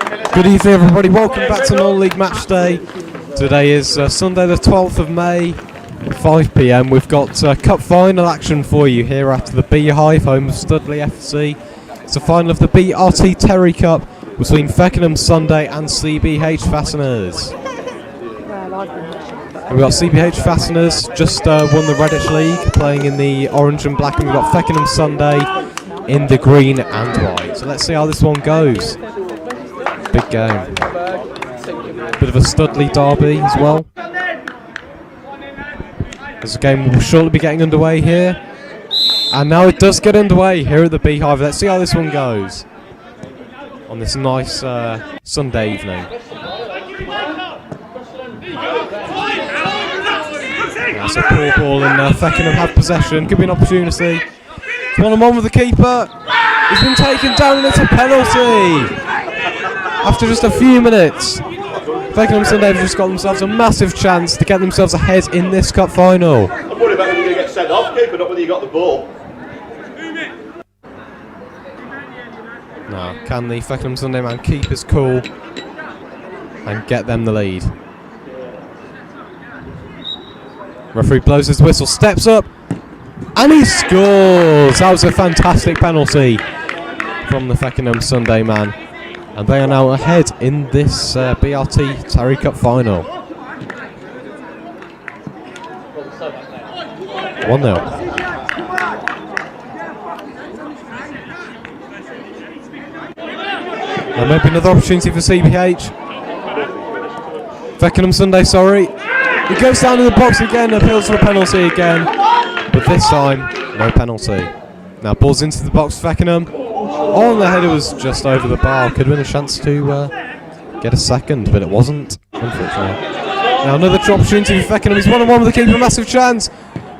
Good evening everybody, welcome back to Non-League Match Day. Today is Sunday the 12th of May, 5 PM. We've got cup final action for you here at the Beehive, home of Studley FC. It's the final of the BRT Terry Cup between Feckenham Sunday and CBH Fasteners. And we've got CBH Fasteners, just won the Redditch League, playing in the orange and black, and we've got Feckenham Sunday in the green and white. So let's see how this one goes. Big game. Bit of a Studley derby as well. As the game will shortly be getting underway here. And now it does get underway here at the Beehive. Let's see how this one goes on this nice Sunday evening. That's a poor ball, and Feckenham have possession. Could be an opportunity. It's 1-on-1 with the keeper. He's been taken down, and it's a penalty. After just a few minutes, Feckenham Sunday have just got themselves a massive chance to get themselves ahead in this cup final. I'm worried about whether you're going to get sent off, keeper, not whether you got the ball. Now, can the Feckenham Sunday man keep his cool and get them the lead? Referee blows his whistle, steps up, and he scores! That was a fantastic penalty from the Feckenham Sunday man. And they are now ahead in this BRT Terry Cup final. 1-0. Now maybe another opportunity for CBH. Feckenham Sunday, sorry. He goes down in the box again, appeals for a penalty again. But this time, no penalty. Now balls into the box, Feckenham. Oh, and the header was just over the bar. Could have been a chance to get a second, but it wasn't, unfortunately. Now another opportunity for Feckenham. He's 1-on-1 with the keeper, massive chance.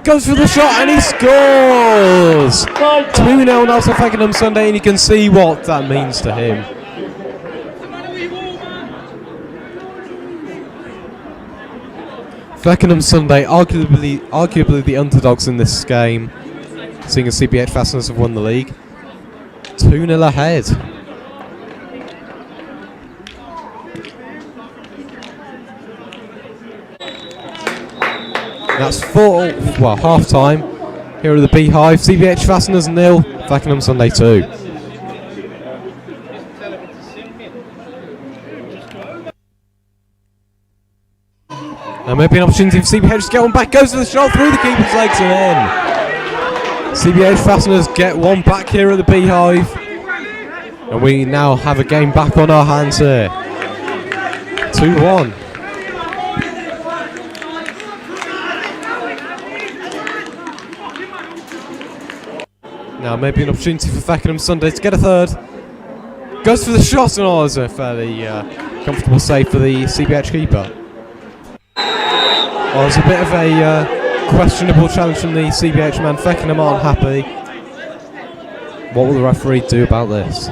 Goes for the shot and he scores! 2-0 now to Feckenham Sunday, and you can see what that means to him. Feckenham Sunday, arguably the underdogs in this game, seeing as CBH Fasteners have won the league. 2-0 ahead. That's half time here at the Beehive. CBH Fasteners 0, Feckenham Sunday 2. Now maybe an opportunity for CBH to get one back, goes to the shot through the keeper's legs and in. CBH Fasteners get one back here at the Beehive, and we now have a game back on our hands here. 2-1. Now maybe an opportunity for Feckenham Sunday to get a third. Goes for the shot, and it's a fairly comfortable save for the CBH keeper. Well, it's a bit of a questionable challenge from the CBH man. Feckenham aren't happy. What will the referee do about this?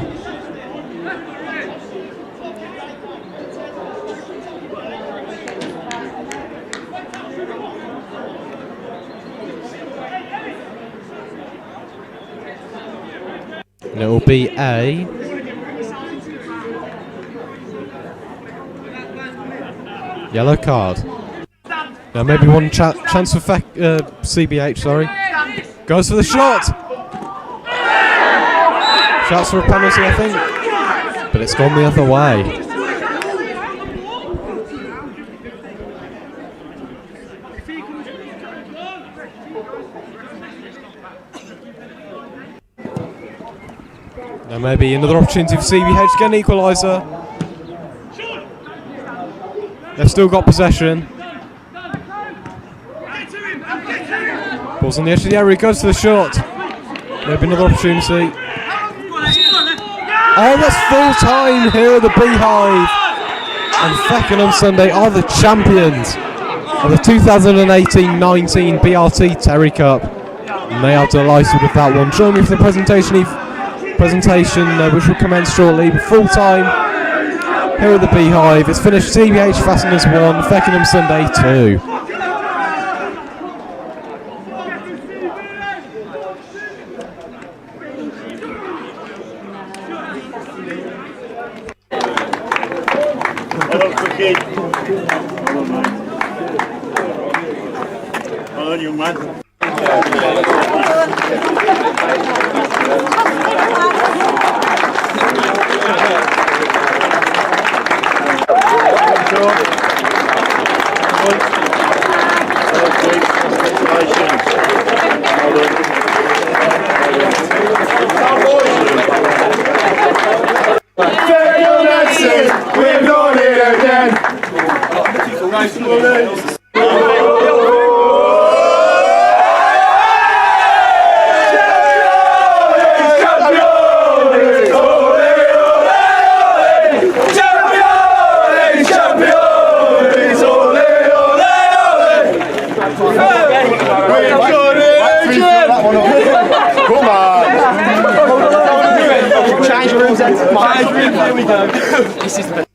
And it will be a yellow card. Now maybe one chance for CBH, sorry. Goes for the shot! Shouts for a penalty, I think. But it's gone the other way. Now maybe another opportunity for CBH to get an equaliser. They've still got possession. Ball's on the edge of the area, he goes to the shot. Maybe another opportunity. Oh, that's full time here at the Beehive. And Feckenham Sunday are the champions of the 2018-19 BRT Terry Cup. And they are delighted with that one. Join me for the presentation which will commence shortly. Full time here at the Beehive. It's finished CBH Fasteners 1, Feckenham Sunday 2. Well done, Cookie. Well done, young man. We've done it again. Come on! Change rules. Here we go. This is the